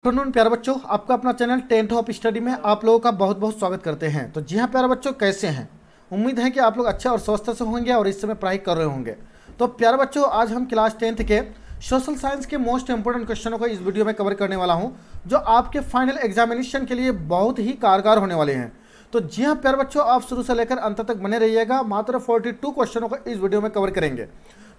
Afternoon प्यारे बच्चों, आपका अपना चैनल 10th ऑफ स्टडी में आप लोगों का बहुत बहुत स्वागत करते हैं। तो जी हाँ प्यारे बच्चों, कैसे हैं? उम्मीद है कि आप लोग अच्छे और स्वस्थ से होंगे और इस समय पढ़ाई कर रहे होंगे। तो प्यारे बच्चों, आज हम क्लास 10th के सोशल साइंस के मोस्ट इंपोर्टेंट क्वेश्चनों को इस वीडियो में कवर करने वाला हूँ, जो आपके फाइनल एग्जामिनेशन के लिए बहुत ही कारगर होने वाले हैं। तो जी हाँ प्यारे बच्चों, आप शुरू से लेकर अंत तक बने रहिएगा। मात्र 42 क्वेश्चनों को इस वीडियो में कवर करेंगे।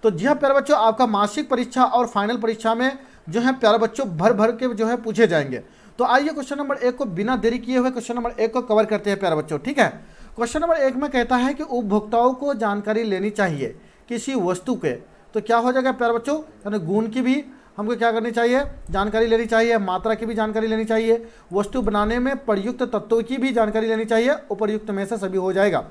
तो जी हाँ प्यारे बच्चों, आपका मासिक परीक्षा और फाइनल परीक्षा में जो है प्यारे बच्चों भर भर के जो है पूछे जाएंगे। तो आइए क्वेश्चन नंबर 1 को बिना देरी किए हुए क्वेश्चन नंबर 1 को कवर करते हैं प्यारे बच्चों, ठीक है। क्वेश्चन नंबर 1 में कहता है कि उपभोक्ताओं को जानकारी लेनी चाहिए किसी वस्तु के। तो क्या हो जाएगा प्यारे बच्चों, यानी गुण की भी हमको क्या करनी चाहिए, जानकारी लेनी चाहिए, मात्रा की भी जानकारी लेनी चाहिए, वस्तु बनाने में प्रयुक्त तत्वों की भी जानकारी लेनी चाहिए। उपर्युक्त में से सभी हो जाएगा।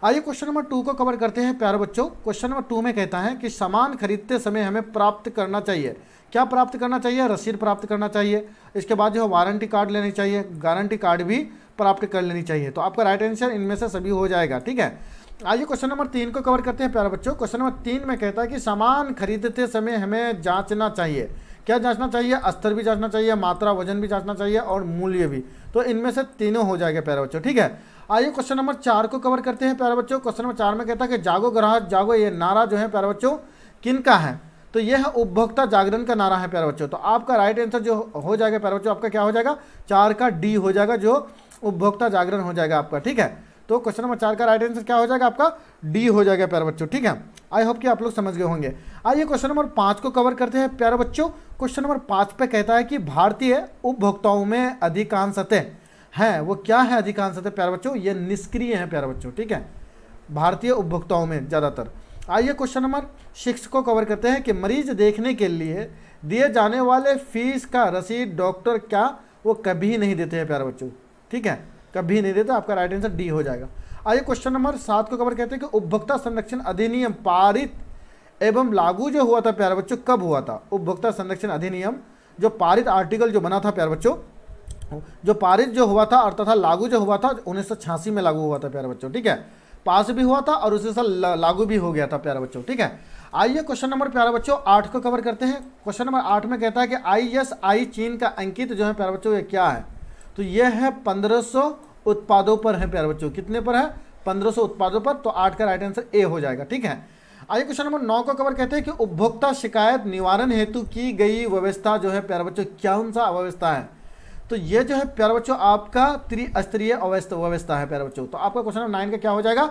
आइए क्वेश्चन नंबर 2 को कवर करते हैं प्यारे बच्चों। क्वेश्चन नंबर 2 में कहता है कि सामान खरीदते समय हमें प्राप्त करना चाहिए। क्या प्राप्त करना चाहिए? रसीद प्राप्त करना चाहिए। इसके बाद जो है वारंटी कार्ड लेनी चाहिए, गारंटी कार्ड भी प्राप्त कर लेनी चाहिए। तो आपका राइट आंसर इनमें से सभी हो जाएगा, ठीक है। आइए क्वेश्चन नंबर 3 को कवर करते हैं प्यारे बच्चों। क्वेश्चन नंबर 3 में कहता है कि सामान खरीदते समय हमें जांचना चाहिए। क्या जांचना चाहिए? स्तर भी जांचना चाहिए, मात्रा वजन भी जांचना चाहिए और मूल्य भी। तो इनमें से तीनों हो जाएगा प्यारे बच्चों, ठीक है। आइए क्वेश्चन नंबर 4 को कवर करते हैं प्यारे बच्चों। क्वेश्चन नंबर 4 में कहता है कि जागो ग्राहक जागो, ये नारा जो है प्यारे बच्चों किन का है? तो यह है उपभोक्ता जागरण का नारा है प्यारे बच्चों। तो आपका राइट आंसर जो हो जाएगा प्यारे बच्चों, आपका क्या हो जाएगा? 4 का डी हो जाएगा, जो उपभोक्ता जागरण हो जाएगा आपका, ठीक है। तो क्वेश्चन नंबर 4 का राइट आंसर क्या हो जाएगा? आपका डी हो जाएगा प्यारे बच्चों, ठीक है। आई होप कि आप लोग समझ गए होंगे। आइए क्वेश्चन नंबर 5 को कवर करते हैं प्यारे बच्चों। क्वेश्चन नंबर 5 पे कहता है कि भारतीय उपभोक्ताओं में अधिकांशतः हैं, वो क्या है अधिकांशतः प्यारे बच्चों? ये निष्क्रिय है प्यारे बच्चों, ठीक है। भारतीय उपभोक्ताओं में ज़्यादातर। आइए क्वेश्चन नंबर 6 को कवर करते हैं कि मरीज देखने के लिए दिए जाने वाले फीस का रसीद डॉक्टर क्या वो कभी नहीं देते हैं प्यारे बच्चों, ठीक है, कभी नहीं देते। आपका राइट आंसर डी हो जाएगा। आइए क्वेश्चन नंबर 7 को कवर करते हैं कि उपभोक्ता संरक्षण अधिनियम पारित एवं लागू जो हुआ था प्यारे बच्चों, कब हुआ था? उपभोक्ता संरक्षण अधिनियम जो पारित आर्टिकल जो बना था प्यारे बच्चों, जो पारित जो हुआ था और तथा लागू जो हुआ था 1986 में लागू हुआ था प्यारे बच्चों, ठीक है। पास भी हुआ था और उसी साल लागू भी हो गया था प्यारे बच्चों, ठीक है। आइए क्वेश्चन नंबर प्यारे बच्चों 8 को कवर करते हैं। क्वेश्चन नंबर 8 में कहता है कि ISI चीन का अंकित जो है प्यारे बच्चों, ये क्या है? तो यह है 1500 उत्पादों पर है प्यारे बच्चों। कितने पर है? 1500 उत्पादों पर। तो 8 का राइट आंसर ए हो जाएगा, ठीक है। आइए क्वेश्चन नंबर 9 को कवर करते हैं कि उपभोक्ता शिकायत निवारण हेतु की गई व्यवस्था जो है प्यारे बच्चों, कौन सा व्यवस्था है? तो ये जो है प्यारे बच्चों आपका त्रिस्तरीय व्यवस्था है प्यारे बच्चों। तो आपका क्वेश्चन नंबर 9 का क्या हो जाएगा?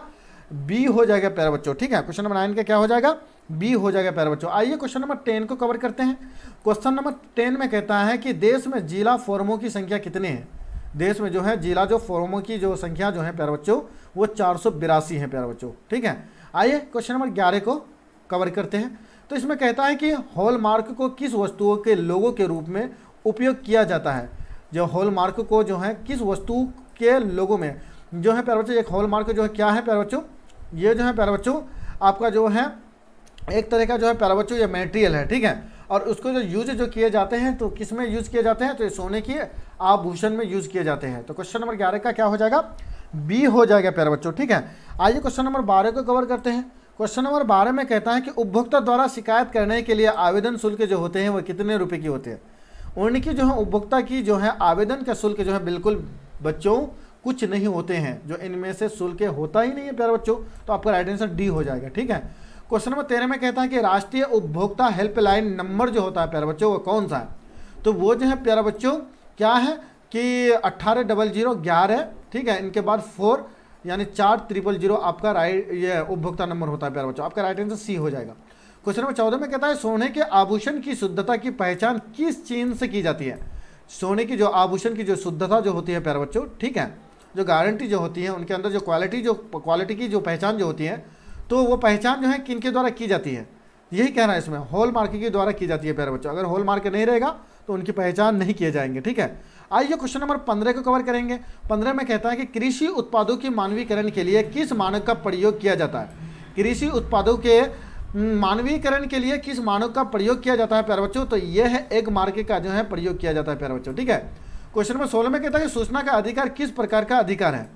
बी हो जाएगा प्यारे बच्चों, ठीक है। क्वेश्चन नंबर 9 का क्या हो जाएगा? बी हो जाएगा प्यारे बच्चों। आइए क्वेश्चन नंबर 10 को कवर करते हैं। क्वेश्चन नंबर 10 में कहता है कि देश में जिला फोरमों की संख्या कितने हैं? देश में जो है जिला जो फोरमों की जो संख्या जो है प्यारे बच्चों, वो 482 है प्यारे बच्चों, ठीक है। आइए क्वेश्चन नंबर 11 को कवर करते हैं। तो इसमें कहता है कि हॉलमार्क को किस वस्तुओं के लोगों के रूप में उपयोग किया जाता है? जो हॉलमार्क को जो है किस वस्तु के लोगों में जो है प्यारे बच्चों, एक हॉलमार्क जो है क्या है प्यारे बच्चों? ये जो है प्यारे बच्चों आपका जो है एक तरह का जो है प्यारे बच्चों ये मटेरियल है, ठीक है। और उसको जो यूज जो किए जाते हैं, तो किस में यूज किए जाते हैं? तो ये सोने की आभूषण में यूज किए जाते हैं। तो क्वेश्चन नंबर 11 का क्या हो जाएगा? बी हो जाएगा प्यारे बच्चों, ठीक है। आइए क्वेश्चन नंबर 12 को कवर करते हैं। क्वेश्चन नंबर 12 में कहता है कि उपभोक्ता द्वारा शिकायत करने के लिए आवेदन शुल्क जो होते हैं वो कितने रुपए की होते हैं? उनकी जो है उपभोक्ता की जो है आवेदन का शुल्क जो है बिल्कुल बच्चों कुछ नहीं होते हैं, जो इनमें से शुल्क होता ही नहीं है प्यारे बच्चों। तो आपका राइट आंसर डी हो जाएगा, ठीक है। क्वेश्चन नंबर 13 में कहता है कि राष्ट्रीय उपभोक्ता हेल्पलाइन नंबर जो होता है प्यारे बच्चों, वो कौन सा है? तो वो जो है प्यारे बच्चों क्या है कि 180011, ठीक है। इनके बाद 4 यानी 4000 आपका राइट ये उपभोक्ता नंबर होता है प्यारे बच्चों। आपका राइट आंसर सी हो जाएगा। क्वेश्चन नंबर 14 में कहता है सोने के आभूषण की शुद्धता की पहचान किस चिन्ह से की जाती है? सोने की जो आभूषण की जो शुद्धता जो होती है प्यारे बच्चों, ठीक है, जो गारंटी जो होती है उनके अंदर जो क्वालिटी की जो पहचान जो होती है, तो वो पहचान जो है किनके द्वारा की जाती है? यही कहना है इसमें, हॉल मार्क के द्वारा की जाती है प्यारे बच्चों। अगर हॉल मार्क नहीं रहेगा तो उनकी पहचान नहीं किए जाएंगे, ठीक है। आइए क्वेश्चन नंबर 15 को कवर करेंगे। 15 में कहता है कि कृषि उत्पादों के मानवीकरण के लिए किस मानक का प्रयोग किया जाता है? कृषि उत्पादों के मानवीकरण के लिए किस मानक का प्रयोग किया जाता है प्यारे बच्चों? तो यह है एक मार्क का जो है प्रयोग किया जाता है प्यारे बच्चों, ठीक है। क्वेश्चन नंबर 16 में कहता है कि सूचना का अधिकार किस प्रकार का अधिकार है?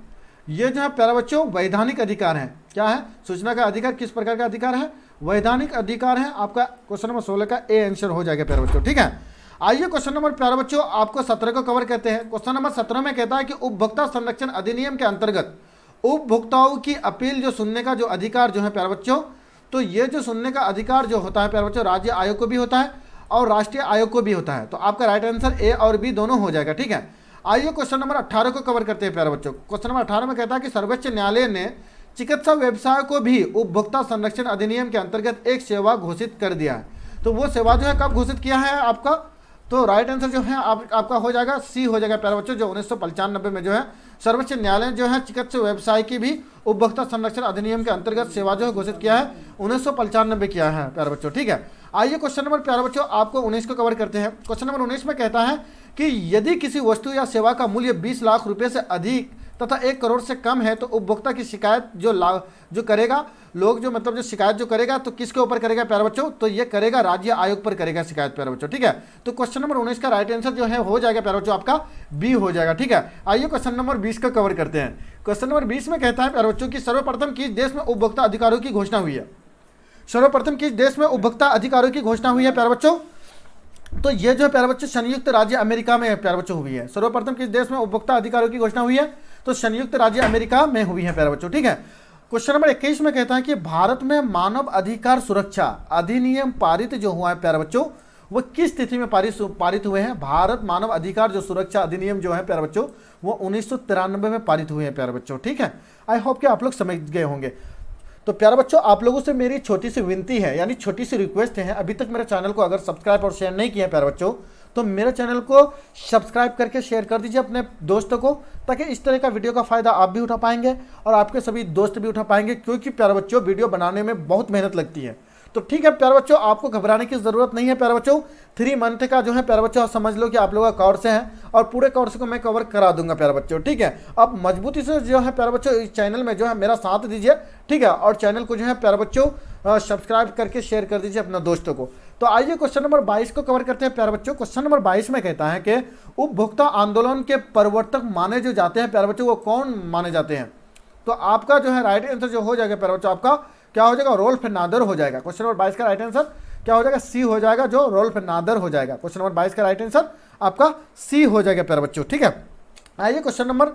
ये जो है प्यारे बच्चों वैधानिक अधिकार है। क्या है? सूचना का अधिकार किस प्रकार का अधिकार है? वैधानिक अधिकार है। आपका क्वेश्चन नंबर 16 का ए आंसर हो जाएगा प्यारे बच्चों, ठीक है। आइए क्वेश्चन नंबर प्यारे बच्चों आपको 17 को कवर करते हैं। क्वेश्चन नंबर 17 में कहता है कि उपभोक्ता संरक्षण अधिनियम के अंतर्गत उपभोक्ताओं की अपील जो सुनने का जो अधिकार जो है प्यारे बच्चों, तो ये जो सुनने का अधिकार जो होता है प्यारे बच्चों, राज्य आयोग को भी होता है और राष्ट्रीय आयोग को भी होता है। तो आपका राइट आंसर ए और बी दोनों हो जाएगा, ठीक है। आइए क्वेश्चन नंबर 18 को कवर करते हैं प्यारे बच्चों। क्वेश्चन नंबर 18 में कहता है कि सर्वोच्च न्यायालय ने चिकित्सा व्यवसाय को भी उपभोक्ता संरक्षण अधिनियम के अंतर्गत एक सेवा घोषित कर दिया है। तो वो सेवा जो है कब घोषित किया है आपका, तो राइट आंसर जो है आपका हो जाएगा सी हो जाएगा प्यारे बच्चों, जो 1995 में जो है सर्वोच्च न्यायालय जो है चिकित्सा व्यवसाय की भी उपभोक्ता संरक्षण अधिनियम के अंतर्गत सेवा जो है घोषित किया है, 1995 किया है प्यारे बच्चों, ठीक है। आइए क्वेश्चन नंबर प्यारे बच्चों आपको 19 को कवर करते हैं। क्वेश्चन नंबर 19 में कहता है कि यदि किसी वस्तु या सेवा का मूल्य 20 लाख रुपए से अधिक तथा 1 करोड़ से कम है तो उपभोक्ता की शिकायत जो करेगा लोग जो मतलब जो शिकायत जो करेगा तो किसके ऊपर करेगा प्यारे बच्चों, तो ये करेगा राज्य आयोग पर करेगा शिकायत प्यारे बच्चों, ठीक है। तो क्वेश्चन नंबर 19 का राइट आंसर जो है हो जाएगा प्यारे बच्चों आपका बी हो जाएगा, ठीक है। आइए क्वेश्चन नंबर 20 को कवर करते हैं। क्वेश्चन नंबर 20 में कहता है प्यारे बच्चों की सर्वप्रथम किस देश में उपभोक्ता अधिकारों की घोषणा हुई है। सर्वप्रथम किस देश में उपभोक्ता अधिकारों की घोषणा हुई है प्यारे बच्चों, तो ये जो है प्यारे बच्चों संयुक्त राज्य अमेरिका में प्यारे बच्चों हुई है। सर्वप्रथम किस देश में उपभोक्ता अधिकारों की घोषणा हुई है, तो संयुक्त राज्य अमेरिका में हुई है प्यारे बच्चों, ठीक है। क्वेश्चन नंबर 21 में कहता है कि भारत में मानव अधिकार सुरक्षा अधिनियम पारित जो हुआ है प्यारे बच्चों, वो किस तिथि में पारित हुए हैं। भारत मानव अधिकार जो सुरक्षा अधिनियम जो है प्यारे बच्चों वो 1993 में पारित हुए हैं प्यारे बच्चों, ठीक है। आई होप कि आप लोग समझ गए होंगे। तो प्यारे बच्चों आप लोगों से मेरी छोटी सी विनती है, यानी छोटी सी रिक्वेस्ट है, अभी तक मेरे चैनल को अगर सब्सक्राइब और शेयर नहीं किया है प्यारे बच्चों, तो मेरे चैनल को सब्सक्राइब करके शेयर कर दीजिए अपने दोस्तों को, ताकि इस तरह का वीडियो का फ़ायदा आप भी उठा पाएंगे और आपके सभी दोस्त भी उठा पाएंगे, क्योंकि प्यारे बच्चों वीडियो बनाने में बहुत मेहनत लगती है। तो ठीक है प्यारे बच्चों, आपको घबराने की ज़रूरत नहीं है प्यारे बच्चों। 3 मंथ का जो है प्यारे बच्चों समझ लो कि आप लोगों का कोर्स है और पूरे कोर्स को मैं कवर करा दूंगा प्यारे बच्चों, ठीक है। अब मजबूती से जो है प्यारे बच्चों इस चैनल में जो है मेरा साथ दीजिए, ठीक है, और चैनल को जो है प्यारे बच्चों सब्सक्राइब करके शेयर कर दीजिए अपने दोस्तों को। तो आइए क्वेश्चन नंबर 22 को कवर करते हैं प्यारे बच्चों। क्वेश्चन नंबर 22 में कहता है कि उपभोक्ता आंदोलन के प्रवर्तक माने जो जाते हैं प्यारे बच्चों वो कौन माने जाते हैं। तो आपका जो है राइट आंसर जो हो जाएगा प्यारे बच्चों आपका क्या हो जाएगा, रोल्फ नादर हो जाएगा। क्वेश्चन नंबर 22 का राइट आंसर क्या हो जाएगा, सी हो जाएगा, जो रोल्फ नादर हो जाएगा। क्वेश्चन नंबर 22 का राइट आंसर आपका सी हो जाएगा प्यारे बच्चों, ठीक है। आइए क्वेश्चन नंबर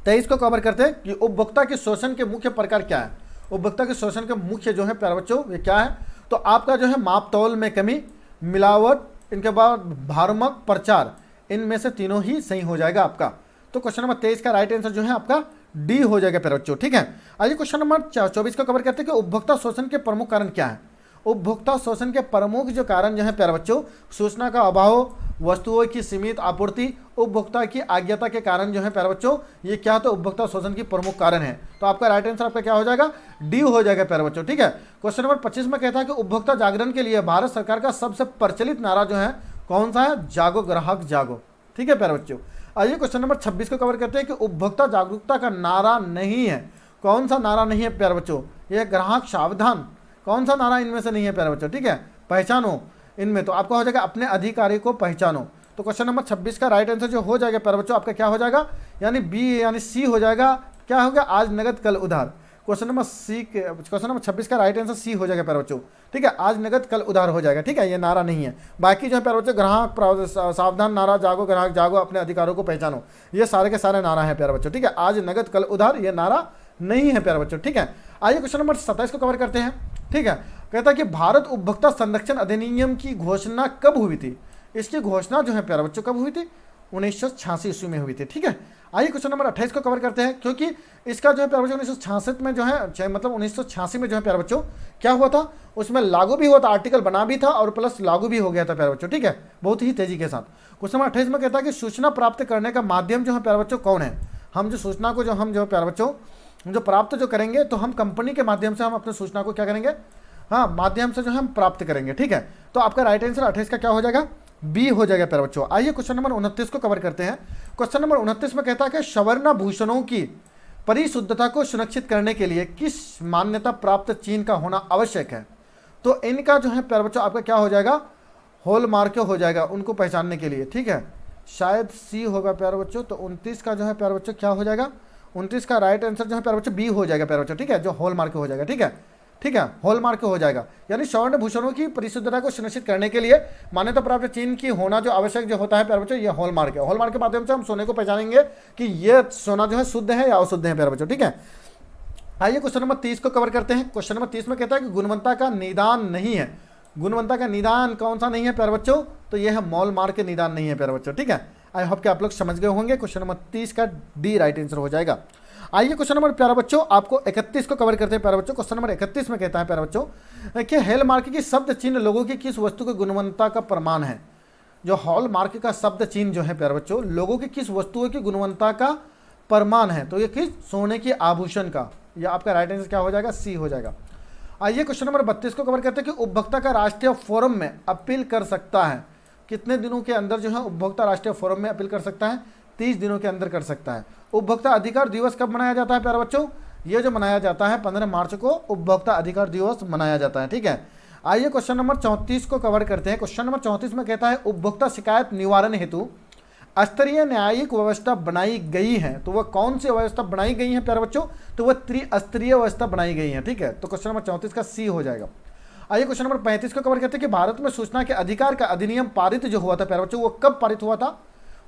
23 को कवर करते हैं कि उपभोक्ता के शोषण के मुख्य प्रकार क्या है। उपभोक्ता के शोषण के मुख्य जो है प्यारे बच्चों ये क्या है, तो आपका जो है माप तौल में कमी, मिलावट, इनके बाद भ्रामक प्रचार, इनमें से तीनों ही सही हो जाएगा आपका। तो क्वेश्चन नंबर 23 का राइट आंसर जो है आपका डी हो जाएगा प्यारे बच्चों, ठीक है। आइए क्वेश्चन नंबर 24 को कवर करते हैं कि उपभोक्ता शोषण के प्रमुख कारण क्या है। उपभोक्ता शोषण के प्रमुख जो कारण जो है प्यारे बच्चों, सूचना का अभाव, वस्तुओं की सीमित आपूर्ति, उपभोक्ता की अज्ञता के कारण जो है प्यारे बच्चों ये क्या, तो उपभोक्ता शोषण की प्रमुख कारण है। तो आपका राइट आंसर आपका क्या हो जाएगा, डी हो जाएगा प्यारे बच्चों, ठीक है। क्वेश्चन नंबर 25 में कहता है कि उपभोक्ता जागरण के लिए भारत सरकार का सबसे प्रचलित नारा जो है कौन सा है, जागो ग्राहक जागो, ठीक है प्यारे बच्चों। आइए क्वेश्चन नंबर 26 को कवर करते हैं कि उपभोक्ता जागरूकता का नारा नहीं है। कौन सा नारा नहीं है प्यारे बच्चों, ये ग्राहक सावधान, कौन सा नारा इनमें से नहीं है प्यारे बच्चों, ठीक है। पहचानो इनमें, तो आपका हो जाएगा अपने अधिकारी को पहचानो। तो क्वेश्चन नंबर 26 का राइट आंसर जो हो जाएगा प्यारे बच्चों आपका क्या हो जाएगा, यानी बी यानी सी हो जाएगा। क्या होगा, आज नगद कल उधार। क्वेश्चन नंबर 26 का राइट आंसर सी हो जाएगा प्यारे बच्चों, ठीक है, आज नगद कल उधार हो जाएगा, ठीक है, ये नारा नहीं है। बाकी जो है प्यारे बच्चों ग्राहक सावधान नारा, जागो ग्राहक जागो, अपने अधिकारों को पहचानो, ये सारे के सारे नारा है प्यारे बच्चों, ठीक है। आज नगद कल उधार ये नारा नहीं है प्यारे बच्चों, ठीक है। आइए क्वेश्चन नंबर 27 को कवर करते हैं, ठीक है। कहता है कि भारत उपभोक्ता संरक्षण अधिनियम की घोषणा कब हुई थी। इसकी घोषणा जो है प्यारे बच्चों कब हुई थी, 1986 ईस्वी में हुई थी, ठीक है। आइए क्वेश्चन नंबर 28 को कवर करते हैं, क्योंकि इसका जो है प्यारे बच्चों 1966 में जो है मतलब 1986 में जो है प्यारे बच्चों क्या हुआ था, उसमें लागू भी हुआ था, आर्टिकल बना भी था और प्लस लागू भी हो गया था प्यारे बच्चों, ठीक है, बहुत ही तेजी के साथ। क्वेश्चन नंबर 28 में कहता है कि सूचना प्राप्त करने का माध्यम जो है प्यारे बच्चों कौन है। हम जो सूचना को जो हम जो प्यारे बच्चों जो प्राप्त जो करेंगे, तो हम कंपनी के माध्यम से हम अपने सूचना को क्या करेंगे, हाँ माध्यम से जो हम प्राप्त करेंगे, ठीक है। तो आपका राइट आंसर 28 का क्या हो जाएगा, बी हो जाएगा प्यारे बच्चों। आइए क्वेश्चन नंबर 29 को कवर करते हैं। क्वेश्चन नंबर 29 में कहता है कि सवर्णाभूषणों की परिशुद्धता को सुनिश्चित करने के लिए किस मान्यता प्राप्त चिन्ह का होना आवश्यक है। तो इनका जो है प्यारे बच्चों आपका क्या हो जाएगा, हॉलमार्क हो जाएगा उनको पहचानने के लिए, ठीक है, शायद सी होगा प्यारे बच्चों। तो 29 का जो है प्यारे बच्चों क्या हो जाएगा, 29 का राइट आंसर जो है प्यारे बच्चों बी हो जाएगा प्यारे बच्चों, ठीक है, जो हॉलमार्क हो जाएगा, ठीक है। ठीक है, हॉलमार्क हो जाएगा। यानी स्वर्ण भूषणों की परिशुद्धता को सुनिश्चित करने के लिए मान्यता प्राप्त चिन्ह की होना जो आवश्यक जो होता है प्यारे बच्चों, ये हॉलमार्क है। हॉलमार्क के माध्यम से हम सोने को पहचानेंगे कि ये सोना जो है शुद्ध है या अशुद्ध है प्यारे बच्चों, ठीक है। आइए क्वेश्चन नंबर 30 को कवर करते हैं। क्वेश्चन नंबर 30 में कहता है कि गुणवत्ता का निदान नहीं है। गुणवत्ता का निदान कौन सा नहीं है प्यारे बच्चों, तो यह है हॉलमार्क के निदान नहीं है प्यारे बच्चों, ठीक है। आई होप कि आप लोग समझ गए होंगे। क्वेश्चन नंबर 30 का डी राइट आंसर हो जाएगा। आइए क्वेश्चन नंबर प्यारे बच्चों आपको 31 को कवर करते हैं प्यारे बच्चों। क्वेश्चन नंबर 31 में कहता है प्यारे बच्चों कि हॉलमार्क की शब्द चिन्ह लोगों की किस वस्तु की गुणवत्ता का प्रमाण है। जो हॉलमार्क का शब्द चिन्ह जो है प्यारे बच्चों लोगों की किस वस्तुओं की गुणवत्ता का प्रमाण है, तो ये किस सोने के आभूषण का। ये आपका राइट आंसर क्या हो जाएगा, सी हो जाएगा। आइए क्वेश्चन नंबर 32 को कवर करते हैं कि उपभोक्ता का राष्ट्रीय फोरम में अपील कर सकता है। कितने दिनों के अंदर जो है उपभोक्ता राष्ट्रीय फोरम में अपील कर सकता है, 30 दिनों के अंदर कर सकता है। उपभोक्ता अधिकार दिवस कब मनाया जाता है प्यारे बच्चों, ये जो मनाया जाता है 15 मार्च को उपभोक्ता अधिकार दिवस मनाया जाता है, ठीक है। आइए क्वेश्चन नंबर 34 को कवर करते हैं। क्वेश्चन नंबर 34 में कहता है उपभोक्ता शिकायत निवारण हेतु स्तरीय न्यायिक व्यवस्था बनाई गई है, तो वह कौन सी व्यवस्था बनाई गई है प्यारे बच्चों, तो वह त्रिस्तरीय व्यवस्था बनाई गई है, ठीक है। तो क्वेश्चन नंबर 34 का सी हो जाएगा। आइए क्वेश्चन नंबर 35 को कवर करते हैं कि भारत में सूचना के अधिकार का अधिनियम पारित जो हुआ था प्यारे बच्चों, वो कब पारित हुआ था।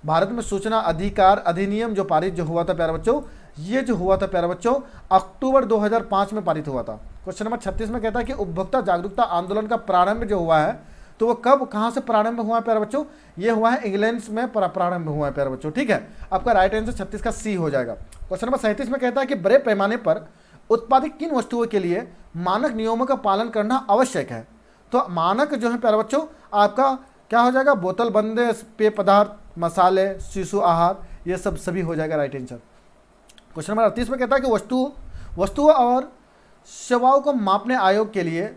भारत में सूचना अधिकार अधिनियम जो पारित जो हुआ था प्यारे बच्चों, ये जो हुआ था प्यारे बच्चों अक्टूबर 2005 में पारित हुआ था। क्वेश्चन नंबर 36 में कहता है कि उपभोक्ता जागरूकता आंदोलन का प्रारंभ जो हुआ है, तो वो कब कहाँ से प्रारंभ हुआ है प्यारे बच्चों, ये हुआ है इंग्लैंड में प्रारंभ हुआ है प्यारे बच्चों, ठीक है। आपका राइट आंसर 36 का सी हो जाएगा। क्वेश्चन नंबर 37 में कहता है कि बड़े पैमाने पर उत्पादित किन वस्तुओं के लिए मानक नियमों का पालन करना आवश्यक है। तो मानक जो है प्यारे बच्चों आपका क्या हो जाएगा, बोतल बंद पेय पदार्थ, मसाले, शिशु आहार, ये सब सभी हो जाएगा राइट आंसर। क्वेश्चन नंबर 38 में कहता है कि वस्तुओं और सेवाओं को मापने आयोग के लिए,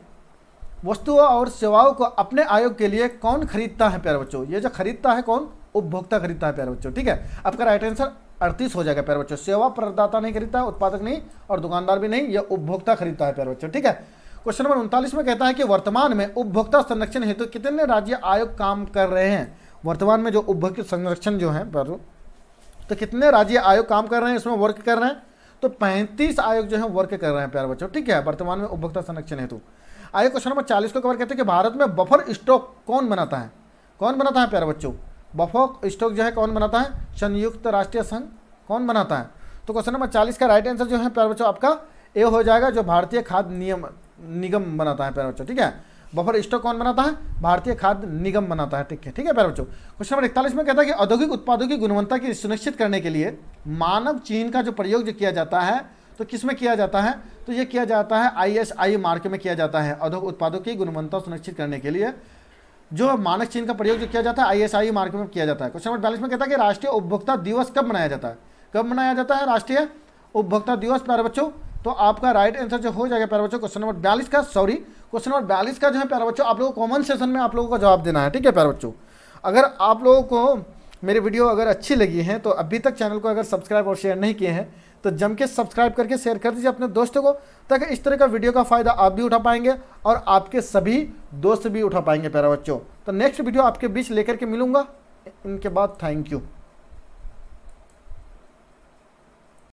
वस्तुओं और सेवाओं को अपने आयोग के लिए कौन खरीदता है प्यारे बच्चों, ये जो खरीदता है कौन, उपभोक्ता खरीदता है प्यारे बच्चों, ठीक है। आपका राइट आंसर 38 हो जाएगा प्यारे बच्चों। सेवा प्रदाता नहीं खरीदता है, उत्पादक नहीं और दुकानदार भी नहीं, यह उपभोक्ता खरीदता है प्यारे बच्चों, ठीक है। क्वेश्चन नंबर 39 में कहता है कि वर्तमान में उपभोक्ता संरक्षण हेतु कितने राज्य आयोग काम कर रहे हैं। वर्तमान में जो उपभोक्ता संरक्षण जो है तो कितने राज्य आयोग काम कर रहे हैं, इसमें वर्क कर रहे हैं, तो 35 आयोग जो है वर्क कर रहे हैं प्यारे बच्चों, ठीक है, वर्तमान में उपभोक्ता संरक्षण हेतु। आइए क्वेश्चन नंबर 40 को कवर करते हैं कि भारत में बफर स्टॉक कौन बनाता है। कौन बनाता है प्यारे बच्चों, बफर स्टॉक जो है कौन बनाता है, संयुक्त राष्ट्रीय संघ कौन बनाता है। तो क्वेश्चन नंबर 40 का राइट आंसर जो है प्यारे बच्चों आपका ए हो जाएगा, जो भारतीय खाद्य निगम बनाता है प्यारे बच्चों, ठीक है। बफर स्टॉक कौन बनाता है, भारतीय खाद्य निगम बनाता है, ठीक है प्यारे बच्चों। क्वेश्चन नंबर 41 में कहता है कि औद्योगिक उत्पादों की गुणवत्ता की सुनिश्चित करने के लिए मानव चिन्ह का जो प्रयोग जो किया जाता है, तो किस में किया जाता है, तो ये किया जाता है ISI मार्क में किया जाता है। औद्योगिक उत्पादों की गुणवत्ता सुनिश्चित करने के लिए जो मानक चिन्ह का प्रयोग जो किया जाता है ISI मार्क में किया जाता है। क्वेश्चन नंबर 42 में कहता है कि राष्ट्रीय उपभोक्ता दिवस कब मनाया जाता है। कब मनाया जाता है राष्ट्रीय उपभोक्ता दिवस प्यारे बच्चों, तो आपका राइट आंसर जो हो जाएगा प्यारे बच्चों क्वेश्चन नंबर 42 का, क्वेश्चन नंबर 42 का जो है प्यारे बच्चों आप लोगों को कॉमन सेशन में आप लोगों को जवाब देना है, ठीक है प्यारे बच्चों। अगर आप लोगों को मेरी वीडियो अगर अच्छी लगी है तो अभी तक चैनल को अगर सब्सक्राइब और शेयर नहीं किए हैं तो जम के सब्सक्राइब करके शेयर कर दीजिए अपने दोस्तों को, ताकि इस तरह का वीडियो का फ़ायदा आप भी उठा पाएंगे और आपके सभी दोस्त भी उठा पाएंगे प्यारे बच्चों। तो नेक्स्ट वीडियो आपके बीच लेकर के मिलूंगा, इनके बाद थैंक यू।